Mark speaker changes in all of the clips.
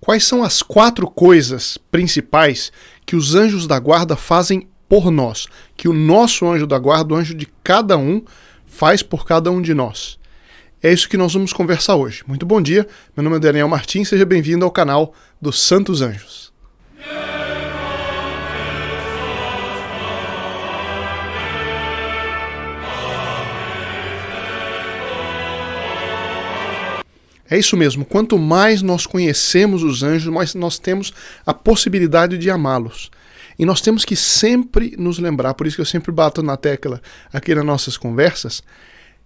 Speaker 1: Quais são as 4 coisas principais que os anjos da guarda fazem por nós? Que o nosso anjo da guarda, o anjo de cada um, faz por cada um de nós? É isso que nós vamos conversar hoje. Muito bom dia, meu nome é Daniel Martins, seja bem-vindo ao canal dos Santos Anjos. É isso mesmo, quanto mais nós conhecemos os anjos, mais nós temos a possibilidade de amá-los. E nós temos que sempre nos lembrar, por isso que eu sempre bato na tecla aqui nas nossas conversas,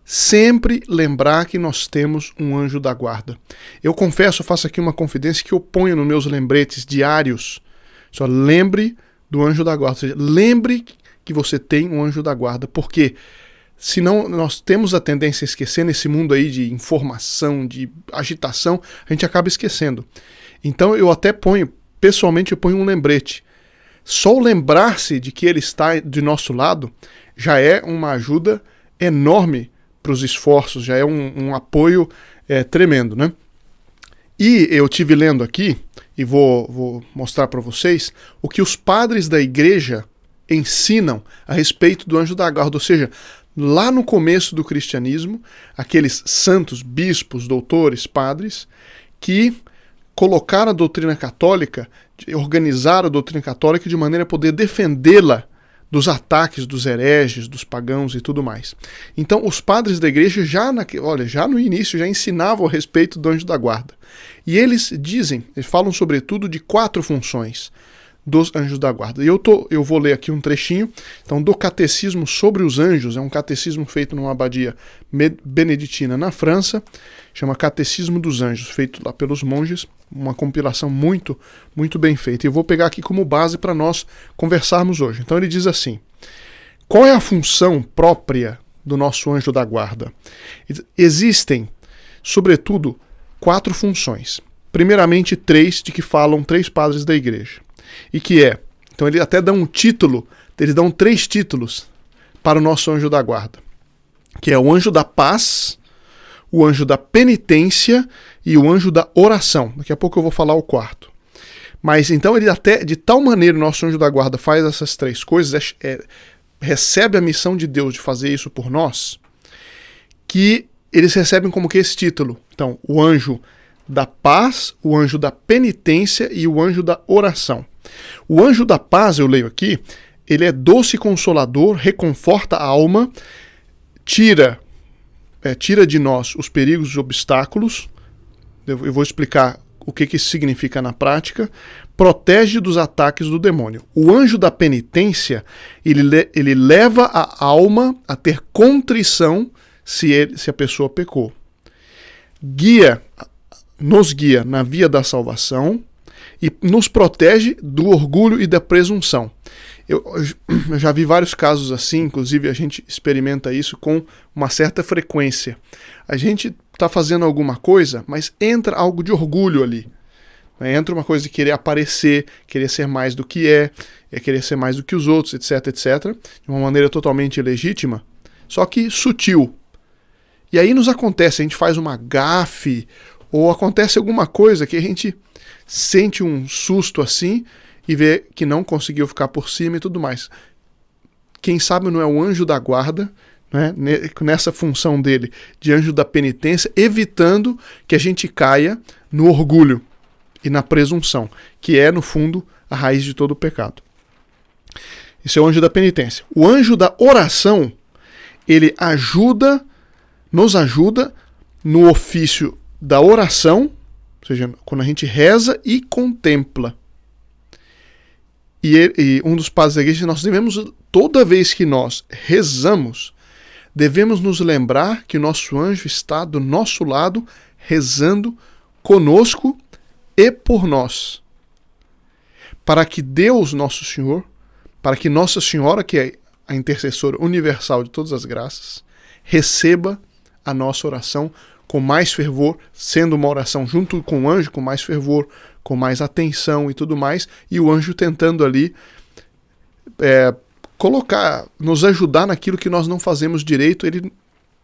Speaker 1: sempre lembrar que nós temos um anjo da guarda. Eu confesso, eu faço aqui uma confidência que eu ponho nos meus lembretes diários. Só lembre do anjo da guarda, ou seja, lembre que você tem um anjo da guarda, porque senão nós temos a tendência a esquecer nesse mundo aí de informação, de agitação, a gente acaba esquecendo. Então eu até ponho, pessoalmente eu ponho um lembrete. Só o lembrar-se de que ele está de nosso lado já é uma ajuda enorme para os esforços, já é um apoio tremendo, né? E eu tive lendo aqui, e vou mostrar para vocês, o que os padres da igreja ensinam a respeito do anjo da guarda, ou seja, lá no começo do cristianismo, aqueles santos, bispos, doutores, padres, que colocaram a doutrina católica, organizaram a doutrina católica de maneira a poder defendê-la dos ataques dos hereges, dos pagãos e tudo mais. Então, os padres da igreja já no início já ensinavam a respeito do anjo da guarda. E eles falam sobretudo de 4 funções dos anjos da guarda. E eu vou ler aqui um trechinho, então, do Catecismo sobre os Anjos, é um catecismo feito numa abadia beneditina na França, chama Catecismo dos Anjos, feito lá pelos monges, uma compilação muito, muito bem feita. E eu vou pegar aqui como base para nós conversarmos hoje. Então ele diz assim: qual é a função própria do nosso anjo da guarda? Existem, sobretudo, 4 funções. Primeiramente 3, de que falam 3 padres da igreja. E que então ele até dá um título, eles dão 3 títulos para o nosso anjo da guarda, que é o anjo da paz, o anjo da penitência e o anjo da oração. Daqui a pouco eu vou falar o 4. Mas então ele até, de tal maneira o nosso anjo da guarda faz essas 3 coisas, recebe a missão de Deus de fazer isso por nós, que eles recebem como que esse título. Então, o anjo da paz, o anjo da penitência e o anjo da oração. O anjo da paz, eu leio aqui, ele é doce e consolador, reconforta a alma, tira de nós os perigos e obstáculos. Eu vou explicar o que isso significa na prática. Protege dos ataques do demônio. O anjo da penitência, ele leva a alma a ter contrição se a pessoa pecou. Nos guia na via da salvação e nos protege do orgulho e da presunção. Eu já vi vários casos assim, inclusive a gente experimenta isso com uma certa frequência. A gente está fazendo alguma coisa, mas entra algo de orgulho ali. Entra uma coisa de querer aparecer, querer ser mais do que querer ser mais do que os outros, etc, etc, de uma maneira totalmente ilegítima, só que sutil. E aí nos acontece, a gente faz uma gafe, ou acontece alguma coisa que a gente sente um susto assim e vê que não conseguiu ficar por cima e tudo mais. Quem sabe não é o anjo da guarda, né, nessa função dele de anjo da penitência, evitando que a gente caia no orgulho e na presunção, que é, no fundo, a raiz de todo o pecado. Esse é o anjo da penitência. O anjo da oração, ele nos ajuda no ofício da oração, ou seja, quando a gente reza e contempla. E um dos padres da igreja, nós devemos, toda vez que nós rezamos, devemos nos lembrar que o nosso anjo está do nosso lado, rezando conosco e por nós. Para que Deus, nosso Senhor, para que Nossa Senhora, que é a intercessora universal de todas as graças, receba a nossa oração com mais fervor, sendo uma oração junto com o anjo, com mais fervor, com mais atenção e tudo mais, e o anjo tentando ali nos ajudar naquilo que nós não fazemos direito, ele,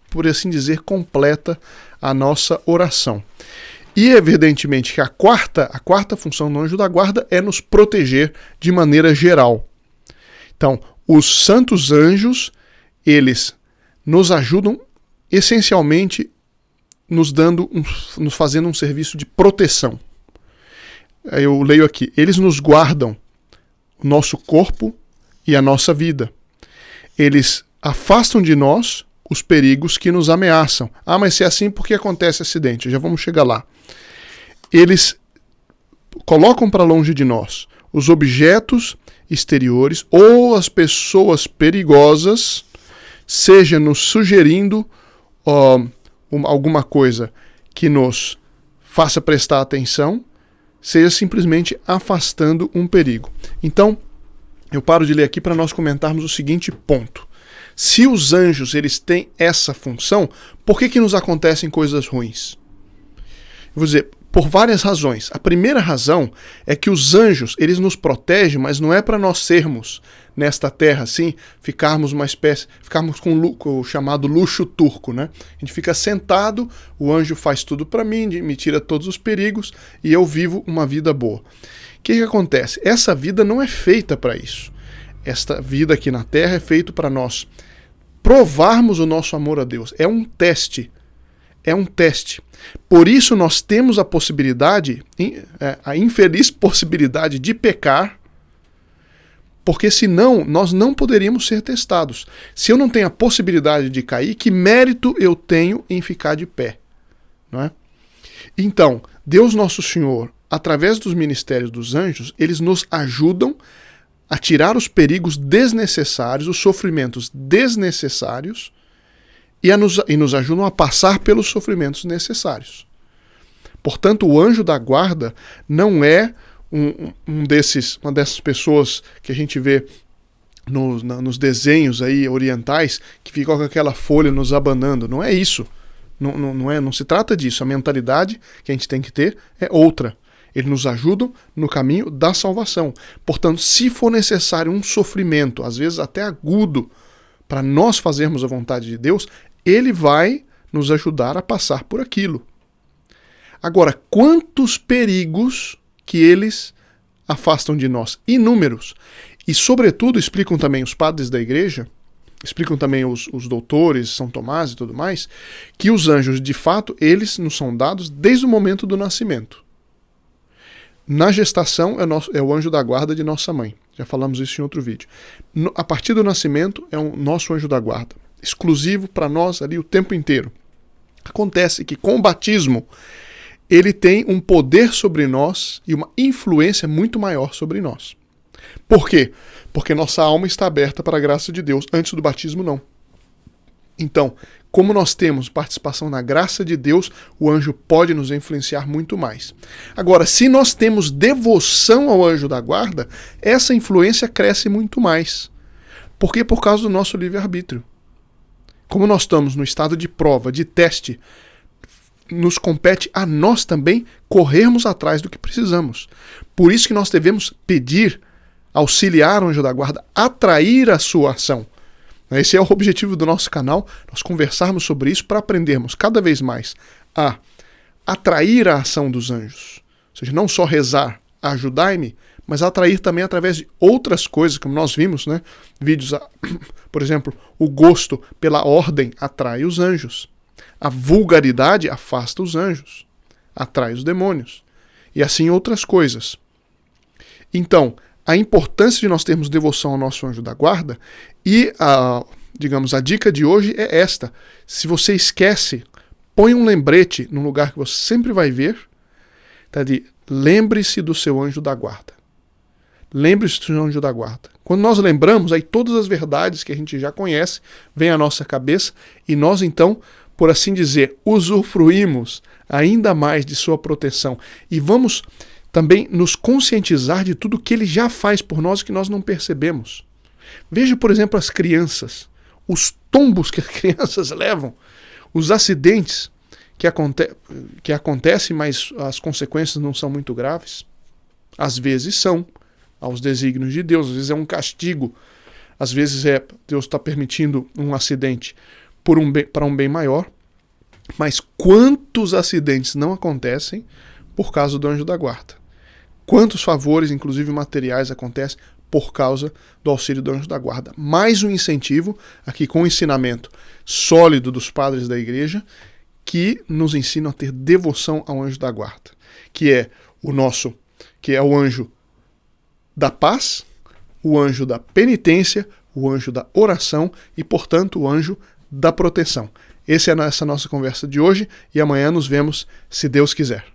Speaker 1: por assim dizer, completa a nossa oração. E evidentemente que a quarta função do anjo da guarda é nos proteger de maneira geral. Então, os santos anjos, eles nos ajudam essencialmente nos fazendo um serviço de proteção. Eu leio aqui, eles nos guardam o nosso corpo e a nossa vida. Eles afastam de nós os perigos que nos ameaçam. Ah, mas se é assim, por que acontece acidente? Já vamos chegar lá. Eles colocam para longe de nós os objetos exteriores ou as pessoas perigosas, seja nos sugerindo alguma coisa que nos faça prestar atenção, seja simplesmente afastando um perigo. Então, eu paro de ler aqui para nós comentarmos o seguinte ponto. Se os anjos eles têm essa função, por que nos acontecem coisas ruins? Eu vou dizer, por várias razões. A primeira razão é que os anjos eles nos protegem, mas não é para nós sermos nesta terra assim, ficarmos com o chamado luxo turco, né? A gente fica sentado, o anjo faz tudo para mim, me tira todos os perigos e eu vivo uma vida boa. O que acontece? Essa vida não é feita para isso. Esta vida aqui na terra é feita para nós provarmos o nosso amor a Deus. É um teste. É um teste. Por isso nós temos a possibilidade, a infeliz possibilidade de pecar, porque senão nós não poderíamos ser testados. Se eu não tenho a possibilidade de cair, que mérito eu tenho em ficar de pé? Não é? Então, Deus Nosso Senhor, através dos ministérios dos anjos, eles nos ajudam a tirar os perigos desnecessários, os sofrimentos desnecessários, e nos ajudam a passar pelos sofrimentos necessários. Portanto, o anjo da guarda não é uma dessas pessoas que a gente vê nos desenhos aí orientais que ficam com aquela folha nos abanando. Não é isso. Não se trata disso. A mentalidade que a gente tem que ter é outra. Eles nos ajudam no caminho da salvação. Portanto, se for necessário um sofrimento, às vezes até agudo, para nós fazermos a vontade de Deus, Ele vai nos ajudar a passar por aquilo. Agora, quantos perigos que eles afastam de nós? Inúmeros. E, sobretudo, explicam também os padres da igreja, explicam também os doutores, São Tomás e tudo mais, que os anjos, de fato, eles nos são dados desde o momento do nascimento. Na gestação é o anjo da guarda de nossa mãe. Já falamos isso em outro vídeo. A partir do nascimento é o nosso anjo da guarda, exclusivo para nós ali o tempo inteiro. Acontece que com o batismo ele tem um poder sobre nós e uma influência muito maior sobre nós. Por quê? Porque nossa alma está aberta para a graça de Deus. Antes do batismo, não. Então, como nós temos participação na graça de Deus, o anjo pode nos influenciar muito mais. Agora, se nós temos devoção ao anjo da guarda, essa influência cresce muito mais. Por quê? Por causa do nosso livre-arbítrio. Como nós estamos no estado de prova, de teste, nos compete a nós também corrermos atrás do que precisamos. Por isso que nós devemos pedir, auxiliar o anjo da guarda, atrair a sua ação. Esse é o objetivo do nosso canal, nós conversarmos sobre isso para aprendermos cada vez mais a atrair a ação dos anjos. Ou seja, não só rezar, ajudai-me, mas atrair também através de outras coisas, como nós vimos, né? Vídeos, por exemplo, o gosto pela ordem atrai os anjos. A vulgaridade afasta os anjos, atrai os demônios. E assim outras coisas. Então, a importância de nós termos devoção ao nosso anjo da guarda e, a dica de hoje é esta. Se você esquece, põe um lembrete num lugar que você sempre vai ver, tá, de lembre-se do seu anjo da guarda. Lembre-se do seu anjo da guarda. Quando nós lembramos, aí todas as verdades que a gente já conhece vêm à nossa cabeça e nós então, por assim dizer, usufruímos ainda mais de sua proteção. E vamos também nos conscientizar de tudo que ele já faz por nós que nós não percebemos. Veja, por exemplo, as crianças, os tombos que as crianças levam, os acidentes que acontecem, mas as consequências não são muito graves. Às vezes são, aos desígnios de Deus, às vezes é um castigo, às vezes Deus está permitindo um acidente para um bem maior. Mas quantos acidentes não acontecem por causa do anjo da guarda? Quantos favores, inclusive materiais, acontecem por causa do auxílio do anjo da guarda? Mais um incentivo, aqui com o ensinamento sólido dos padres da igreja, que nos ensinam a ter devoção ao anjo da guarda, que é o anjo da paz, o anjo da penitência, o anjo da oração e, portanto, o anjo da proteção. Essa é a nossa conversa de hoje e amanhã nos vemos, se Deus quiser.